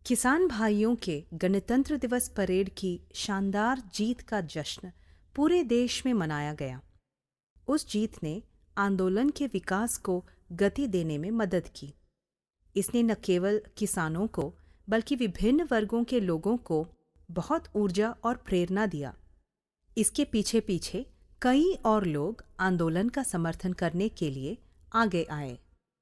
किसान भाइयों के गणतंत्र दिवस परेड की शानदार जीत का जश्न पूरे देश में मनाया गया। उस जीत ने आंदोलन के विकास को गति देने में मदद की। इसने न केवल किसानों को बल्कि विभिन्न वर्गों के लोगों को बहुत ऊर्जा और प्रेरणा दिया। इसके पीछे पीछे कई और लोग आंदोलन का समर्थन करने के लिए आगे आए।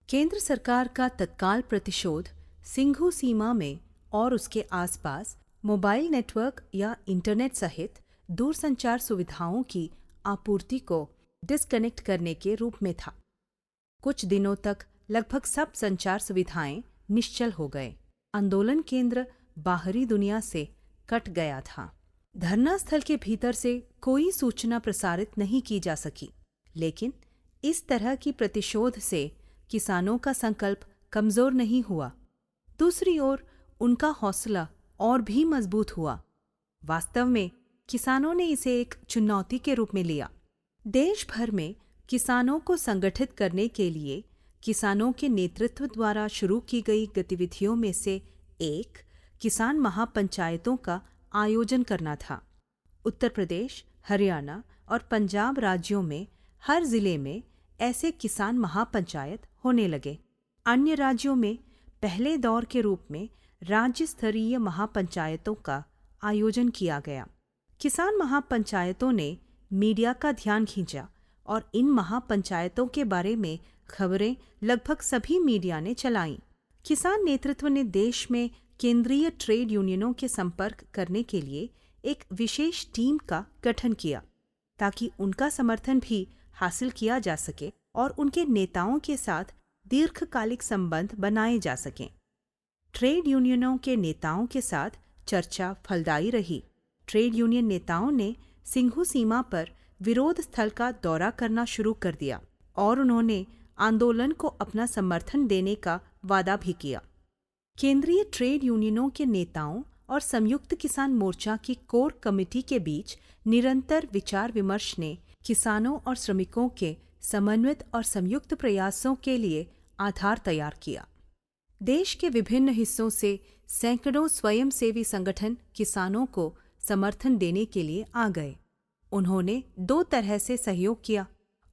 केंद्र सरकार का तत्काल प्रतिशोध सिंघू सीमा में और उसके आसपास मोबाइल नेटवर्क या इंटरनेट सहित दूरसंचार सुविधाओं की आपूर्ति को डिस्कनेक्ट करने के रूप में था। कुछ दिनों तक लगभग सब संचार सुविधाएं निश्चल हो गए। आंदोलन केंद्र बाहरी दुनिया से कट गया था। धरना स्थल के भीतर से कोई सूचना प्रसारित नहीं की जा सकी। लेकिन इस तरह की प्रतिशोध से किसानों का संकल्प कमजोर नहीं हुआ। दूसरी ओर उनका हौसला और भी मजबूत हुआ। वास्तव में किसानों ने इसे एक चुनौती के रूप में लिया। देश भर में किसानों को संगठित करने के लिए किसानों के नेतृत्व द्वारा शुरू की गई गतिविधियों में से एक किसान महापंचायतों का आयोजन करना था। उत्तर प्रदेश, हरियाणा और पंजाब राज्यों में हर जिले में ऐसे किसान महापंचायत होने लगे। अन्य राज्यों में पहले दौर के रूप में राज्य स्तरीय महापंचायतों का आयोजन किया गया। किसान महापंचायतों ने मीडिया का ध्यान खींचा और इन महापंचायतों के बारे में खबरें लगभग सभी मीडिया ने चलाईं। किसान नेतृत्व ने देश में केंद्रीय ट्रेड यूनियनों के संपर्क करने के लिए एक विशेष टीम का गठन किया ताकि उनका समर्थन भी हासिल किया जा सके और उनके नेताओं के साथ दीर्घकालिक संबंध बनाए जा सकें। ट्रेड यूनियनों के नेताओं के साथ चर्चा फलदायी रही। ट्रेड यूनियन नेताओं ने सिंघू सीमा पर विरोध स्थल का दौरा करना शुरू कर दिया और उन्होंने आंदोलन को अपना समर्थन देने का वादा भी किया। केंद्रीय ट्रेड यूनियनों के नेताओं और संयुक्त किसान मोर्चा की कोर कमेटी के बीच निरंतर विचार विमर्श ने किसानों और श्रमिकों के समन्वित और संयुक्त प्रयासों के लिए आधार तैयार किया। देश के विभिन्न हिस्सों से सैकड़ों स्वयंसेवी संगठन किसानों को समर्थन देने के लिए आ गए। उन्होंने दो तरह से सहयोग किया।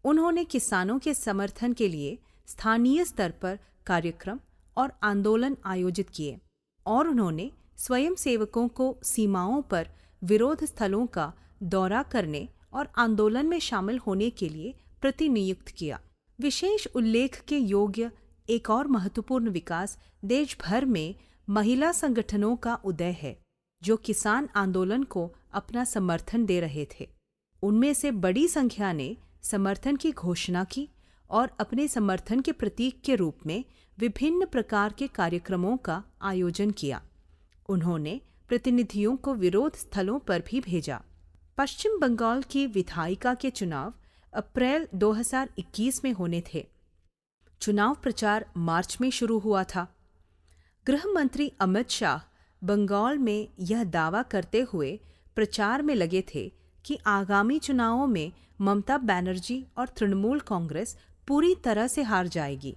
उन्होंने किसानों के समर्थन के लिए स्थानीय स्तर पर कार्यक्रम और आंदोलन आयोजित किए और उन्होंने स्वयंसेवकों को सीमाओं पर विरोध स्थलों का दौरा करने और आंदोलन में शामिल होने के लिए प्रतिनियुक्त किया। विशेष उल्लेख के योग्य एक और महत्वपूर्ण विकास देश भर में महिला संगठनों का उदय है, जो किसान आंदोलन को अपना समर्थन दे रहे थे। उनमें से बड़ी संख्या ने समर्थन की घोषणा की और अपने समर्थन के प्रतीक के रूप में विभिन्न प्रकार के कार्यक्रमों का आयोजन किया। उन्होंने प्रतिनिधियों को विरोध स्थलों पर भी भेजा। पश्चिम बंगाल की विधायिका के चुनाव अप्रैल 2021 में होने थे। चुनाव प्रचार मार्च में शुरू हुआ था। गृह मंत्री अमित शाह बंगाल में यह दावा करते हुए प्रचार में लगे थे कि आगामी चुनावों में ममता बनर्जी और तृणमूल कांग्रेस पूरी तरह से हार जाएगी।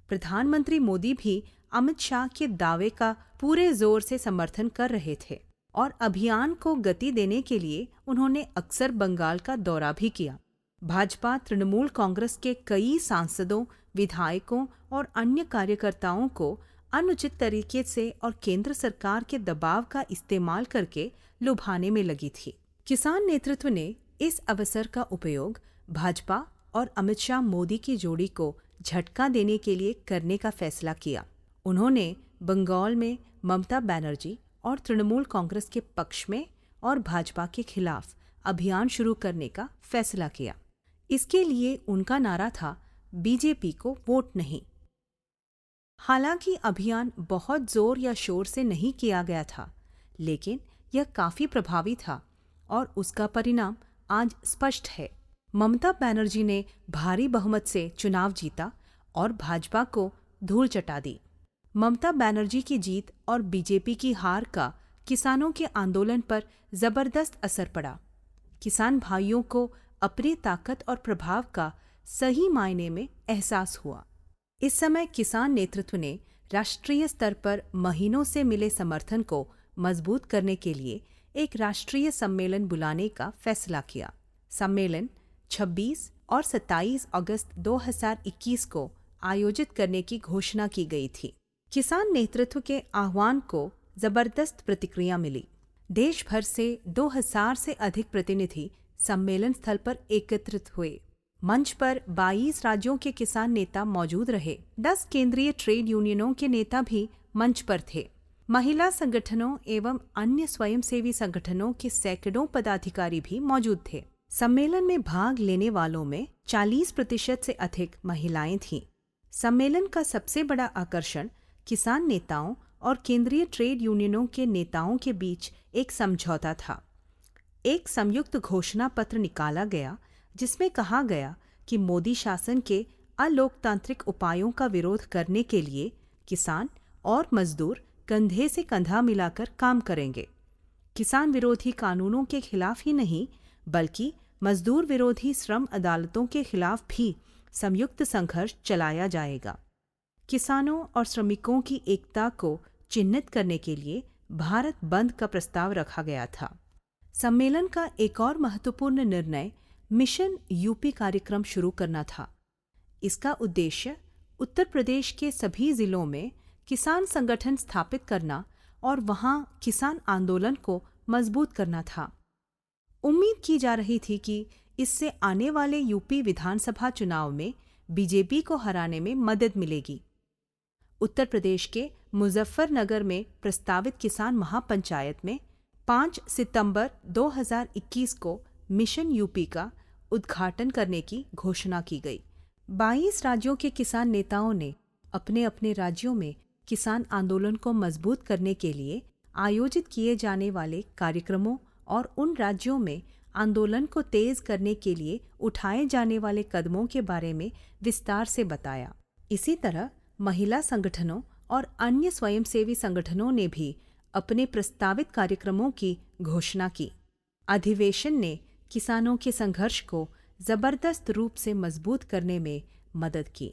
प्रधानमंत्री मोदी भी अमित शाह के दावे का पूरे जोर से समर्थन कर रहे थे और अभियान को गति देने के लिए उन्होंने अक्सर बंगाल का दौरा भी किया। भाजपा तृणमूल कांग्रेस के कई सांसदों, विधायकों और अन्य कार्यकर्ताओं को अनुचित तरीके से और केंद्र सरकार के दबाव का इस्तेमाल करके लुभाने में लगी थी। किसान नेतृत्व ने इस अवसर का उपयोग भाजपा और अमित शाह मोदी की जोड़ी को झटका देने के लिए करने का फैसला किया। उन्होंने बंगाल में ममता बनर्जी और तृणमूल कांग्रेस के पक्ष में और भाजपा के खिलाफ अभियान शुरू करने का फैसला किया। इसके लिए उनका नारा था, बीजेपी को वोट नहीं। हालांकि अभियान बहुत जोर या शोर से नहीं किया गया था, लेकिन यह काफी प्रभावी था और उसका परिणाम आज स्पष्ट है। ममता बनर्जी ने भारी बहुमत से चुनाव जीता और भाजपा को धूल चटा दी। ममता बनर्जी की जीत और बीजेपी की हार का किसानों के आंदोलन पर जबरदस्त असर पड़ा। किसान भाइयों को अपनी ताकत और प्रभाव का सही मायने में एहसास हुआ। इस समय किसान नेतृत्व ने राष्ट्रीय स्तर पर महीनों से मिले समर्थन को मजबूत करने के लिए एक राष्ट्रीय सम्मेलन बुलाने का फैसला किया। सम्मेलन 26 और 27 अगस्त 2021 को आयोजित करने की घोषणा की गई थी। किसान नेतृत्व के आह्वान को जबरदस्त प्रतिक्रिया मिली। देश भर से 2000 से अधिक प्रतिनिधि सम्मेलन स्थल पर एकत्रित हुए। मंच पर 22 राज्यों के किसान नेता मौजूद रहे। 10 केंद्रीय ट्रेड यूनियनों के नेता भी मंच पर थे। महिला संगठनों एवं अन्य स्वयंसेवी संगठनों के सैकड़ों पदाधिकारी भी मौजूद थे। सम्मेलन में भाग लेने वालों में 40% से अधिक महिलाएं थीं। सम्मेलन का सबसे बड़ा आकर्षण किसान नेताओं और केंद्रीय ट्रेड यूनियनों के नेताओं के बीच एक समझौता था। एक संयुक्त घोषणा पत्र निकाला गया जिसमें कहा गया कि मोदी शासन के अलोकतांत्रिक उपायों का विरोध करने के लिए किसान और मजदूर कंधे से कंधा मिलाकर काम करेंगे। किसान विरोधी कानूनों के खिलाफ ही नहीं बल्कि मजदूर विरोधी श्रम अदालतों के खिलाफ भी संयुक्त संघर्ष चलाया जाएगा। किसानों और श्रमिकों की एकता को चिह्नित करने के लिए भारत बंद का प्रस्ताव रखा गया था। सम्मेलन का एक और महत्वपूर्ण निर्णय मिशन यूपी कार्यक्रम शुरू करना था। इसका उद्देश्य उत्तर प्रदेश के सभी जिलों में किसान संगठन स्थापित करना और वहां किसान आंदोलन को मजबूत करना था। उम्मीद की जा रही थी कि इससे आने वाले यूपी विधानसभा चुनाव में बीजेपी को हराने में मदद मिलेगी। उत्तर प्रदेश के मुजफ्फरनगर में प्रस्तावित किसान महापंचायत में 5 सितंबर 2021 को मिशन यूपी का उद्घाटन करने की घोषणा की गई। 22 राज्यों के किसान नेताओं ने अपने अपने राज्यों में किसान आंदोलन को मजबूत करने के लिए आयोजित किए जाने वाले कार्यक्रमों और उन राज्यों में आंदोलन को तेज करने के लिए उठाए जाने वाले कदमों के बारे में विस्तार से बताया। इसी तरह महिला संगठनों और अन्य स्वयंसेवी संगठनों ने भी अपने प्रस्तावित कार्यक्रमों की घोषणा की। अधिवेशन ने किसानों के संघर्ष को जबरदस्त रूप से मजबूत करने में मदद की।